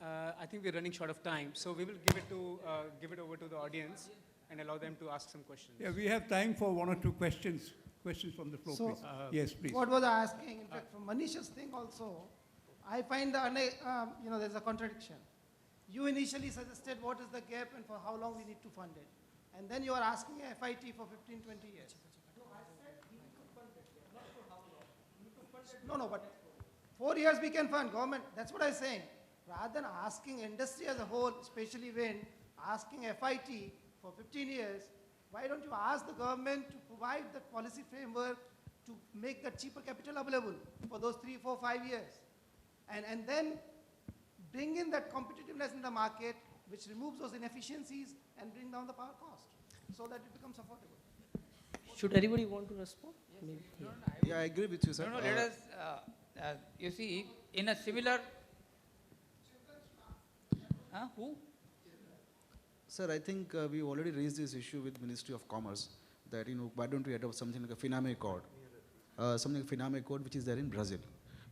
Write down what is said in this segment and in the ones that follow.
I think we're running short of time, so we will give it over to the audience and allow them to ask some questions. Yeah, we have time for one or two questions. Questions from the floor, So, please. Yes, please. What was I asking? In fact, from Manisha's thing also, I find there's a contradiction. You initially suggested what is the gap and for how long we need to fund it. And then you are asking FIT for 15, 20 years. No, I said we could fund it, not for how long. We could fund it. No, but 4 years we can fund government. That's what I'm saying. Rather than asking industry as a whole, especially wind, asking FIT for 15 years, why don't you ask the government to provide that policy framework to make that cheaper capital available for those 3, 4, 5 years? And then bring in that competitiveness in the market, which removes those inefficiencies and bring down the power cost so that it becomes affordable. Should anybody want to respond? Yes. Yeah, I agree with you, sir. No, let us, you see, in a similar, who? Sir, I think we already raised this issue with Ministry of Commerce that, why don't we adopt something like a FINAME code, something like FINAME code which is there in Brazil,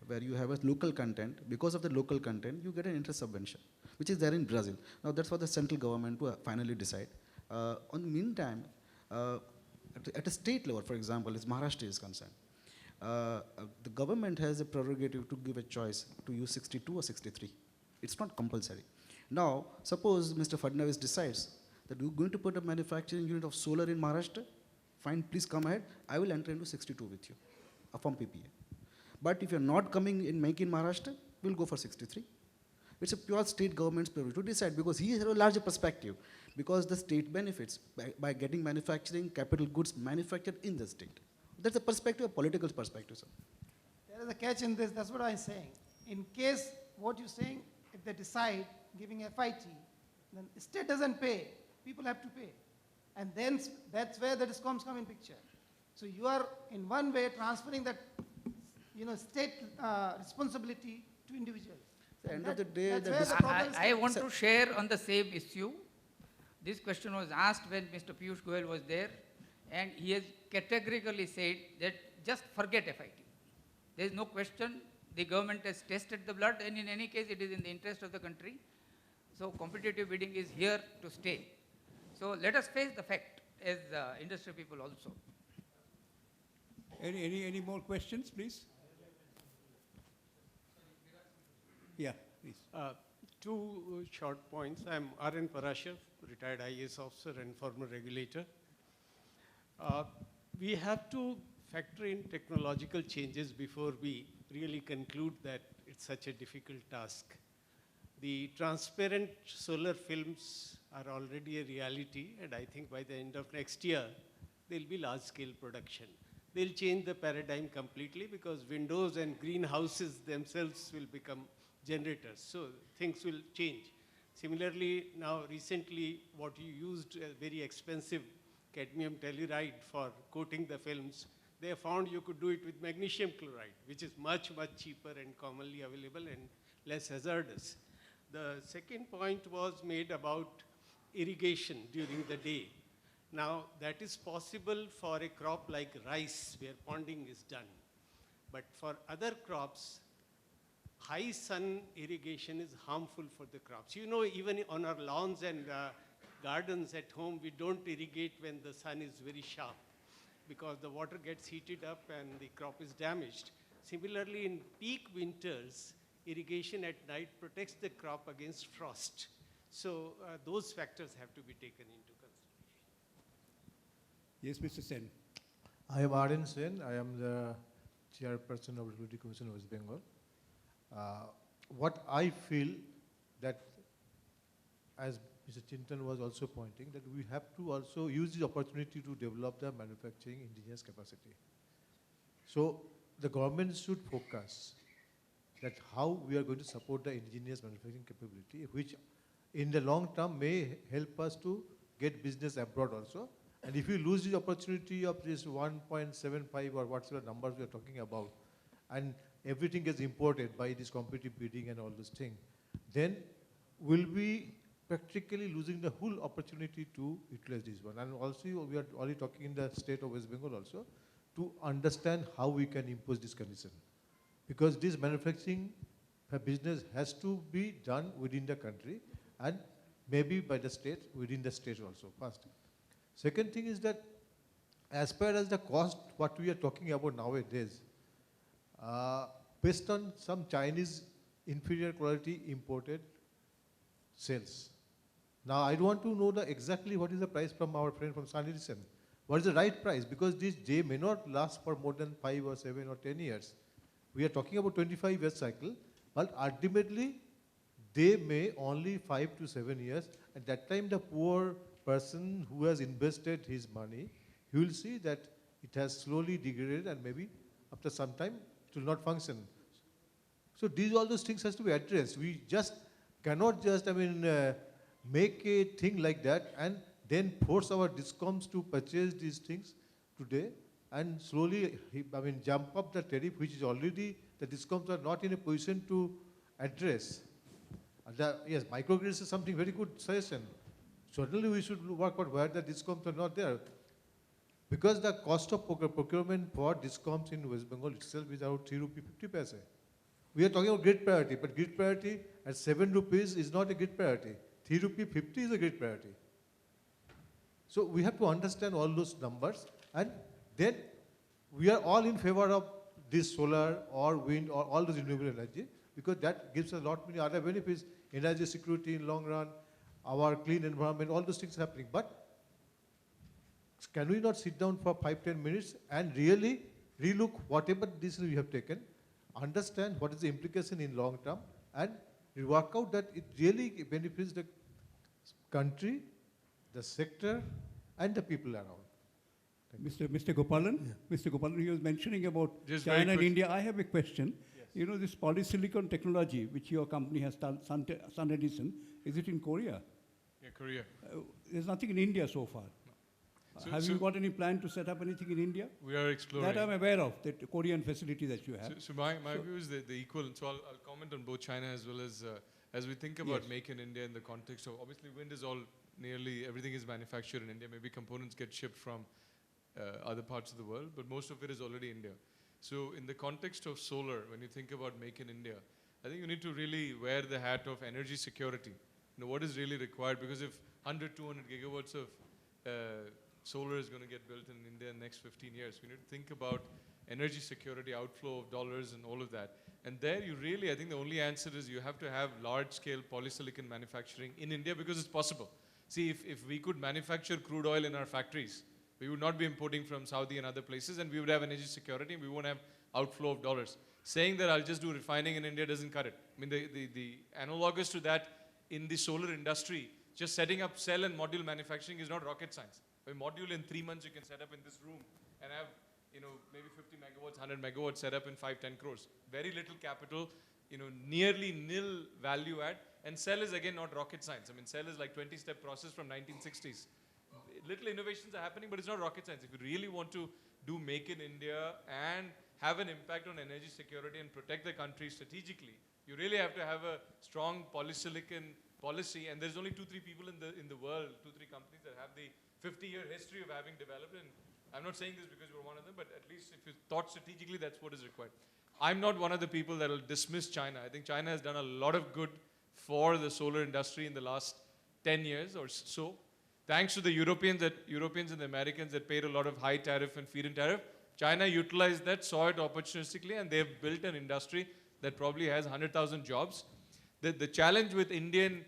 where you have a local content. Because of the local content, you get an interest subvention, which is there in Brazil. Now, that's for the central government to finally decide. On the meantime, at a state level, for example, as Maharashtra is concerned, the government has a prerogative to give a choice to use 62 or 63. It's not compulsory. Now, suppose Mr. Fadnavis decides that we're going to put a manufacturing unit of solar in Maharashtra. Fine, please come ahead. I will enter into 62 with you, a firm PPA. But if you're not coming in making Maharashtra, we'll go for 63. It's a pure state government's prerogative to decide because he has a larger perspective. Because the state benefits by getting manufacturing, capital goods manufactured in the state. That's a perspective, a political perspective, sir. There is a catch in this, that's what I'm saying. In case what you're saying, if they decide giving FIT, then the state doesn't pay, people have to pay. And then that's where the discoms come in picture. So you are in one way transferring that state responsibility to individuals. At the end of the day, I want to share on the same issue. This question was asked when Mr. Piyush Goyal was there, and he has categorically said that just forget FIT. There is no question. The government has tested the blood, and in any case, it is in the interest of the country. So competitive bidding is here to stay. So let us face the fact as industry people also. Any more questions, please? Yeah, please. Two short points. I'm R.N. Parashar, retired IAS officer and former regulator. We have to factor in technological changes before we really conclude that it's such a difficult task. The transparent solar films are already a reality, and I think by the end of next year, there'll be large-scale production. They'll change the paradigm completely because windows and greenhouses themselves will become generators, so things will change. Similarly, now recently, what you used a very expensive cadmium telluride for coating the films, they found you could do it with magnesium chloride, which is much, much cheaper and commonly available and less hazardous. The second point was made about irrigation during the day. Now, that is possible for a crop like rice, where ponding is done. But for other crops, high sun irrigation is harmful for the crops. Even on our lawns and gardens at home, we don't irrigate when the sun is very sharp because the water gets heated up and the crop is damaged. Similarly, in peak winters, irrigation at night protects the crop against frost. So those factors have to be taken into consideration. Yes, Mr. Sen. I am R.N. Sen. I am the chairperson of Regulatory Commission of West Bengal. What I feel that, as Mr. Chintan was also pointing, that we have to also use the opportunity to develop the manufacturing indigenous capacity. So the government should focus that how we are going to support the indigenous manufacturing capability, which in the long term may help us to get business abroad also. And if we lose the opportunity of this 1.75 or whatever numbers we are talking about, and everything gets imported by this competitive bidding and all those things, then we'll be practically losing the whole opportunity to utilize this one. And also, we are already talking in the state of West Bengal also to understand how we can impose this condition. Because this manufacturing business has to be done within the country and maybe by the state, within the state also, first. Second thing is that as far as the cost, what we are talking about nowadays, based on some Chinese inferior quality imported cells. Now, I want to know exactly what is the price from our friend from Sun Edison. What is the right price? Because they may not last for more than 5 or 7 or 10 years. We are talking about 25-year cycle, but ultimately, they may only 5 to 7 years. At that time, the poor person who has invested his money, he will see that it has slowly degraded and maybe after some time, it will not function. So all those things has to be addressed. We just cannot just, make a thing like that and then force our discoms to purchase these things today and slowly, jump up the tariff, which is already, the discoms are not in a position to address. Yes, microgrids is something very good suggestion. Certainly we should work out where the discoms are not there. Because the cost of procurement for discoms in West Bengal itself is about 3 rupee 50 paise. We are talking about grid priority, but grid priority at 7 rupees is not a grid priority. 3 rupee 50 is a grid priority. So we have to understand all those numbers, and then we are all in favor of this solar or wind or all those renewable energy, because that gives us a lot many other benefits, energy security in long run, our clean environment, all those things happening. But can we not sit down for 5-10 minutes and really relook whatever decision we have taken, understand what is the implication in long term, and work out that it really benefits the country, the sector, and the people around. Mr. Gopalan? Yeah. Mr. Gopalan, he was mentioning about Just China and India. I have a question. Yes. You know, this polysilicon technology, which your company has done, Sun Edison, is it in Korea? Yeah, Korea. There's nothing in India so far. So, have you got any plan to set up anything in India? We are exploring. That I'm aware of, that Korean facility that you have. So my view is that the equal, so I'll comment on both China as well as we think about Yes. Make in India in the context of, obviously wind is all, nearly everything is manufactured in India. Maybe components get shipped from other parts of the world, but most of it is already India. So in the context of solar, when you think about Make in India, I think you need to really wear the hat of energy security. You know, what is really required, because if 100, 200 gigawatts of solar is going to get built in India in the next 15 years, we need to think about energy security, outflow of dollars and all of that. And there you really, I think the only answer is you have to have large-scale polysilicon manufacturing in India, because it's possible. See, if we could manufacture crude oil in our factories, we would not be importing from Saudi and other places, and we would have energy security, and we won't have outflow of dollars. Saying that I'll just do refining in India doesn't cut it. I mean, the analogous to that in the solar industry, just setting up cell and module manufacturing is not rocket science. A module in 3 months you can set up in this room and have, maybe 50 megawatts, 100 megawatts set up in 5-10 crores. Very little capital, nearly nil value add. And cell is again not rocket science. I mean, cell is like 20-step process from 1960s. Little innovations are happening, but it's not rocket science. If you really want to do Make in India and have an impact on energy security and protect the country strategically, you really have to have a strong polysilicon policy. And there's only 2-3 people in the world, 2-3 companies that have the 50-year history of having developed. And I'm not saying this because you're one of them, but at least if you thought strategically, that's what is required. I'm not one of the people that will dismiss China. I think China has done a lot of good for the solar industry in the last 10 years or so. Thanks to the Europeans and the Americans that paid a lot of high tariff and feed-in tariff, China utilized that, saw it opportunistically, and they've built an industry that probably has 100,000 jobs. The challenge with Indian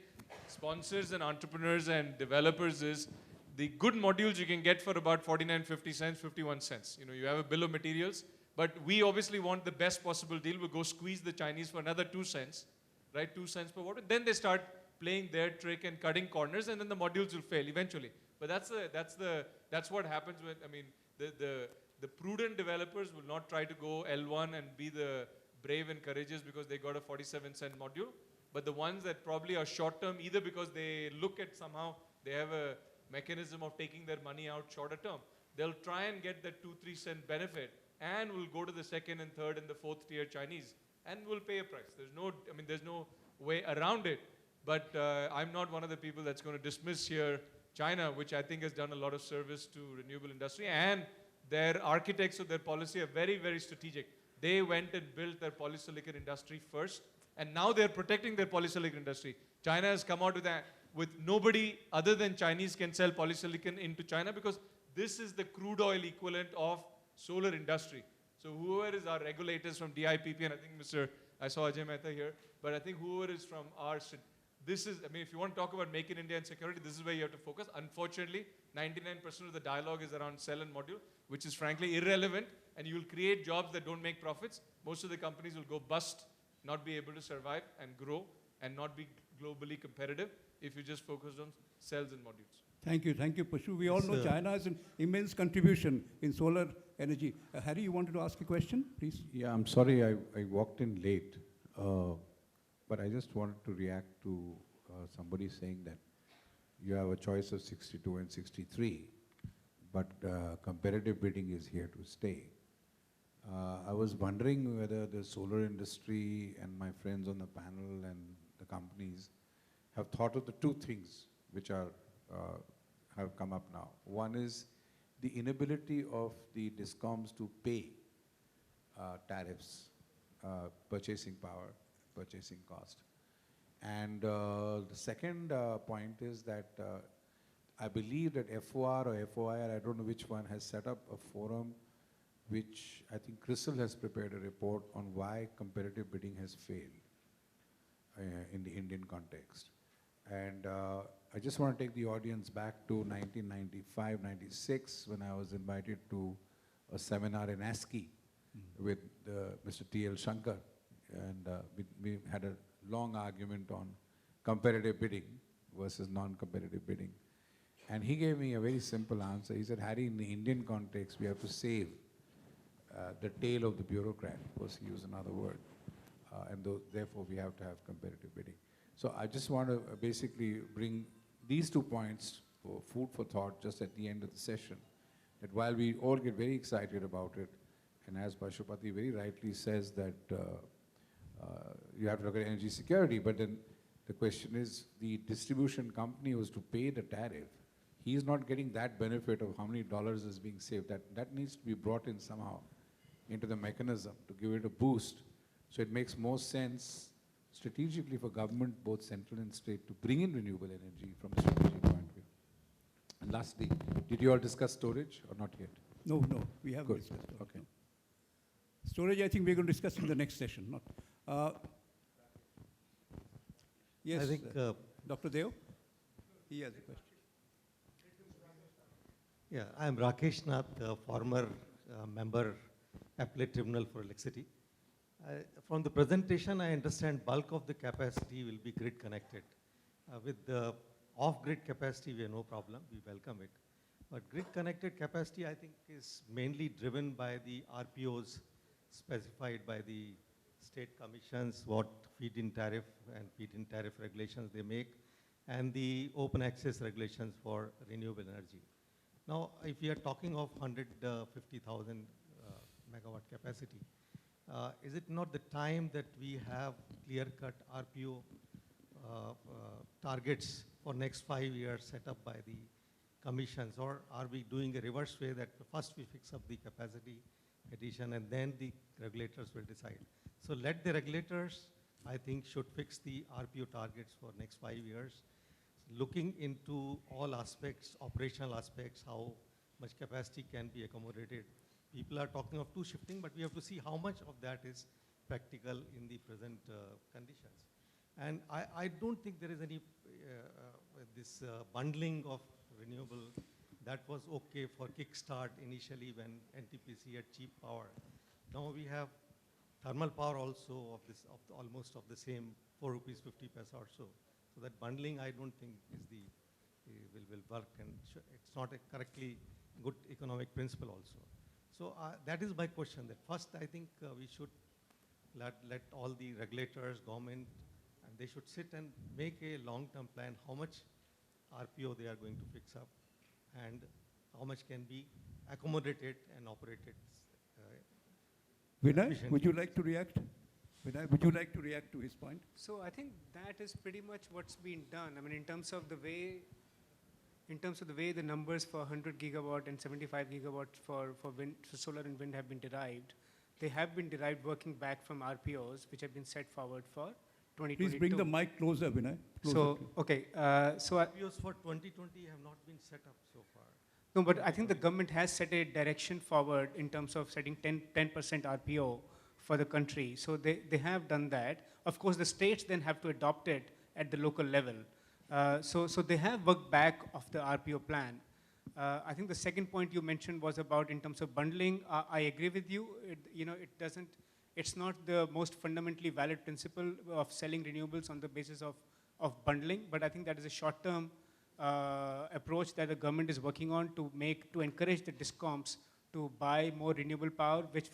sponsors and entrepreneurs and developers is the good modules you can get for about 49, 50 cents, 51 cents. You have a bill of materials, but we obviously want the best possible deal. We'll go squeeze the Chinese for another 2 cents, right? 2 cents per watt. Then they start playing their trick and cutting corners, and then the modules will fail eventually. But that's what happens when, the prudent developers will not try to go L1 and be the brave and courageous because they got a 47-cent module. But the ones that probably are short-term, either because they look at somehow they have a mechanism of taking their money out shorter term, they'll try and get that 2-3 cent benefit and will go to the second and third and the fourth tier Chinese and will pay a price. There's no way around it. But I'm not one of the people that's going to dismiss here China, which I think has done a lot of service to renewable industry, and their architects of their policy are very, very strategic. They went and built their polysilicon industry first, And now they're protecting their polysilicon industry. China has come out with nobody other than Chinese can sell polysilicon into China because this is the crude oil equivalent of solar industry. So whoever is our regulators from DIPP, and I think I saw Ajay Mehta here, but I think whoever is from this is, I mean, if you want to talk about Make in India and security, this is where you have to focus. Unfortunately, 99% of the dialogue is around cell and module, which is frankly irrelevant, and you'll create jobs that don't make profits. Most of the companies will go bust, not be able to survive and grow, and not be globally competitive if you just focus on cells and modules. Thank you, Pashu. We all know China has an immense contribution in solar energy. Harry, you wanted to ask a question, please? Yeah, I'm sorry I walked in late, but I just wanted to react to somebody saying that you have a choice of 62 and 63, but competitive bidding is here to stay. I was wondering whether the solar industry and my friends on the panel and the companies have thought of the two things which are have come up now. One is the inability of the discoms to pay tariffs, purchasing power, purchasing cost. And the second point is that I believe that FOR or FOIR, I don't know which one, has set up a forum which I think Crystal has prepared a report on why competitive bidding has failed in the Indian context. And I just want to take the audience back to 1995-96 when I was invited to a seminar in ASCII with Mr. T.L. Shankar. And we had a long argument on competitive bidding versus non-competitive bidding. And he gave me a very simple answer. He said, Harry, in the Indian context, we have to save the tail of the bureaucrat, was he used another word. And therefore, we have to have competitive bidding. So I just want to basically bring these 2 points for food for thought just at the end of the session. That while we all get very excited about it, and as Pashupati very rightly says that you have to look at energy security, but then the question is the distribution company was to pay the tariff. He is not getting that benefit of how many dollars is being saved. That needs to be brought in somehow into the mechanism to give it a boost. So it makes more sense strategically for government, both central and state, to bring in renewable energy from a strategic point of view. And lastly, did you all discuss storage or not yet? No, we haven't discussed storage. Okay. No. Storage, I think we're going to discuss in the next session. Yes, I think Dr. Deo, he has a question. Yeah, I am Rakesh Nath, former member, Appellate Tribunal for Electricity. From the presentation, I understand bulk of the capacity will be grid connected. With the off-grid capacity, we have no problem, we welcome it. But grid-connected capacity, I think, is mainly driven by the RPOs specified by the state commissions, what feed-in tariff and feed-in tariff regulations they make, and the open access regulations for renewable energy. Now, if we are talking of 150,000 megawatt capacity, is it not the time that we have clear-cut RPO targets for next 5 years set up by the commissions, or are we doing a reverse way that first we fix up the capacity addition and then the regulators will decide? So let the regulators, I think, should fix the RPO targets for next 5 years, looking into all aspects, operational aspects, how much capacity can be accommodated. People are talking of two shifting, but we have to see how much of that is practical in the present conditions. And I don't think there is any this bundling of renewable that was okay for kickstart initially when NTPC had cheap power. Now we have thermal power also of this almost of the same 4 rupees 50 paise or so. So that bundling I don't think is will work, and it's not a correctly good economic principle also. So that is my question. That first I think we should let all the regulators, government, and they should sit and make a long-term plan how much RPO they are going to fix up and how much can be accommodated and operated. Vinay, would you like to react? Vinay, would you like to react to his point? So I think that is pretty much what's been done. I mean, in terms of the way the numbers for 100 gigawatt and 75 gigawatt for solar and wind have been derived, they have been derived working back from RPOs, which have been set forward for 2022. Please bring the mic closer, Vinay. Closer So, to- okay, RPOs for 2020 have not been set up so far. no, but I think the government has set a direction forward in terms of setting 10% RPO for the country. So they have done that. Of course, the states then have to adopt it at the local level. So they have worked back of the RPO plan. I think the second point you mentioned was about in terms of bundling. I agree with you. It's not the most fundamentally valid principle of selling renewables on the basis of bundling, but I think that is a short-term approach that the government is working on to encourage the discoms to buy more renewable power, which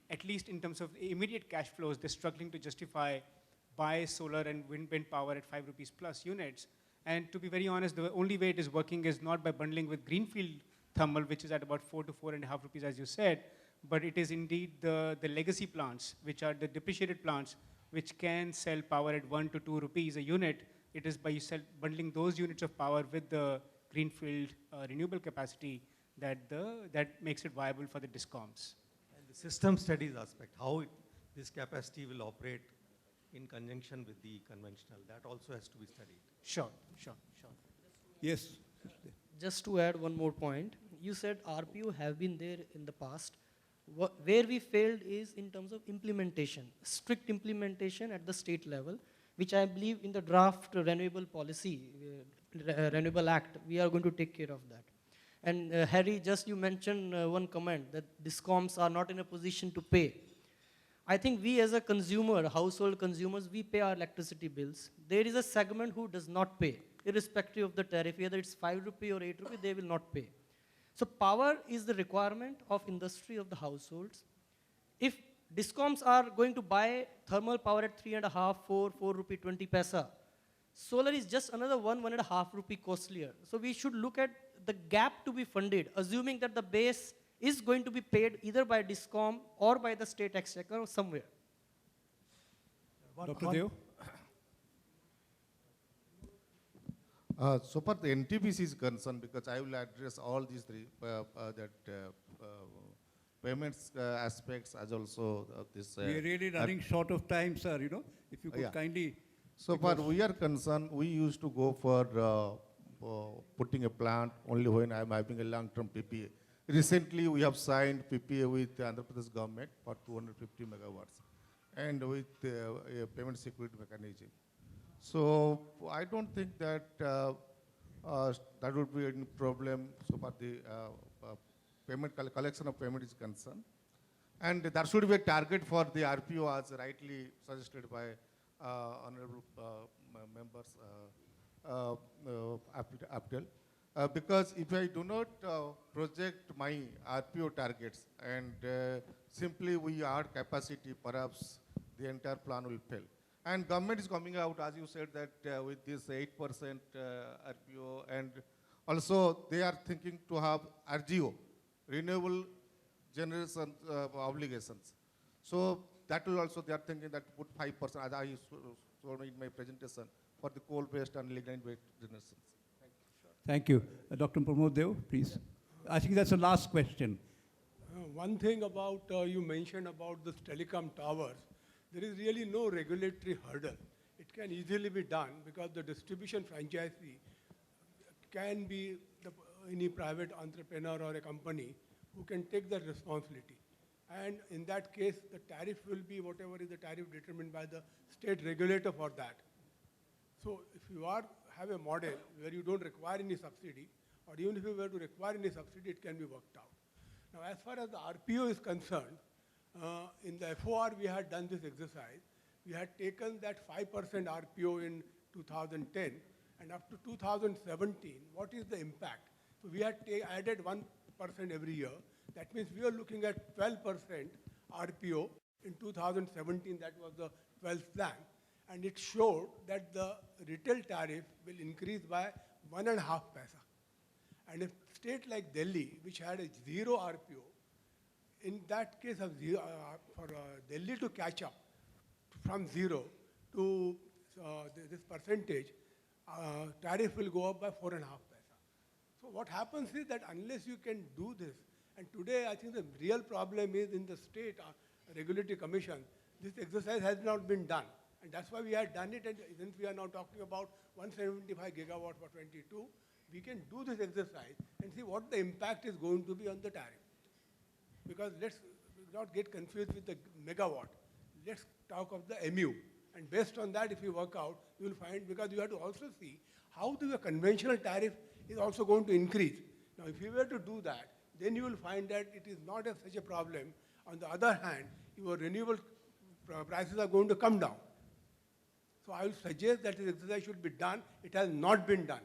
at least in terms of immediate cash flows, they're struggling to justify buy solar and wind power at 5 rupees plus units. And to be very honest, the only way it is working is not by bundling with greenfield thermal, which is at about 4 to 4.5 rupees, as you said, but it is indeed the legacy plants, which are the depreciated plants, which can sell power at 1 to 2 rupees a unit. It is by bundling those units of power with the greenfield renewable capacity that makes it viable for the discoms. And the system studies aspect, how this capacity will operate in conjunction with the conventional, that also has to be studied. Sure. Yes. Just to add one more point, you said RPO have been there in the past. Where we failed is in terms of implementation, strict implementation at the state level, which I believe in the draft renewable policy, Renewable Act, we are going to take care of that. And Harry, just you mentioned one comment that discoms are not in a position to pay. I think we as a consumer, household consumers, we pay our electricity bills. There is a segment who does not pay, irrespective of the tariff, whether it's 5 rupee or 8 rupee, they will not pay. So power is the requirement of industry of the households. If discoms are going to buy thermal power at 3.5, 4 rupee 20 paisa, solar is just another 1.5 rupee costlier. So we should look at the gap to be funded, assuming that the base is going to be paid either by discom or by the state exchequer or somewhere. Dr. Deo? So far the NTPC is concerned, because I will address all these three, payments aspects as also this. We are really running short of time, sir, if you could Yeah. kindly. So far we are concerned, we used to go for putting a plant only when I am having a long-term PPA. Recently we have signed PPA with the Andhra Pradesh government for 250 megawatts and with a payment security mechanism. So I don't think that that would be any problem so far the collection of payment is concerned. And there should be a target for the RPO as rightly suggested by honorable members Abdul. Because if I do not project my RPO targets and simply we add capacity, perhaps the entire plan will fail. And government is coming out, as you said, that with this 8% RPO, and also they are thinking to have RGO, renewable generation obligations. So that will also, they are thinking that put 5%, as I showed in my presentation, for the coal-based and lignite-based generations. Thank you. Dr. Pramod Deo, please. I think that's the last question. One thing about, you mentioned about this telecom towers, there is really no regulatory hurdle. It can easily be done because the distribution franchisee can be any private entrepreneur or a company who can take that responsibility. And in that case, the tariff will be whatever is the tariff determined by the state regulator for that. So if you have a model where you don't require any subsidy, or even if you were to require any subsidy, it can be worked out. Now, as far as the RPO is concerned, in the FOR we had done this exercise. We had taken that 5% RPO in 2010, and up to 2017, what is the impact? So we had added 1% every year. That means we are looking at 12% RPO in 2017. That was the 12th plan. And it showed that the retail tariff will increase by 1.5 paisa. And a state like Delhi, which had a 0 RPO, in that case of for Delhi to catch up from 0 to this percentage, tariff will go up by 4.5 paisa. So what happens is that unless you can do this, and today I think the real problem is in the state regulatory commission, this exercise has not been done. And that's why we had done it, and since we are now talking about 175 gigawatt for 22, we can do this exercise and see what the impact is going to be on the tariff. Because let's not get confused with the megawatt. Let's talk of the MU. And based on that, if you work out, you will find, because you have to also see how the conventional tariff is also going to increase. Now, if you were to do that, then you will find that it is not such a problem. On the other hand, your renewable prices are going to come down. So I will suggest that this exercise should be done. It has not been done.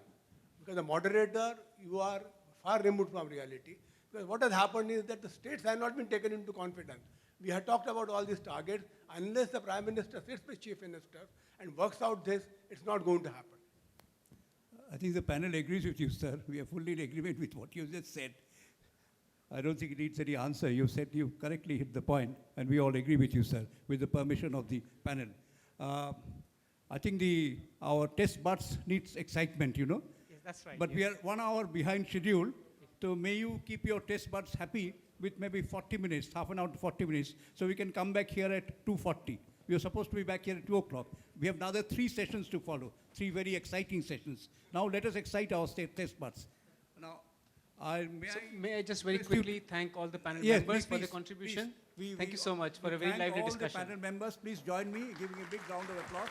Because the moderator, you are far removed from reality. Because what has happened is that the states have not been taken into confidence. We have talked about all these targets. Unless the Prime Minister sits with Chief Minister and works out this, it's not going to happen. I think the panel agrees with you, sir. We are fully in agreement with what you just said. I don't think it needs any answer. You said you correctly hit the point, and we all agree with you, sir, with the permission of the panel. I think our test buds needs excitement, you know. Yes, that's right. But yes. we are 1 hour behind schedule, so may you keep your test buds happy with maybe 40 minutes, half an hour to 40 minutes, so we can come back here at 2:40. We are supposed to be back here at 2 o'clock. We have another 3 sessions to follow, 3 very exciting sessions. Now let us excite our test buds. Now, may I just very request you- quickly thank all the panel Yes, members please, for their please, contribution. please. Thank you so much for a very thank lively all discussion. the panel members. Please join me in giving a big round of applause.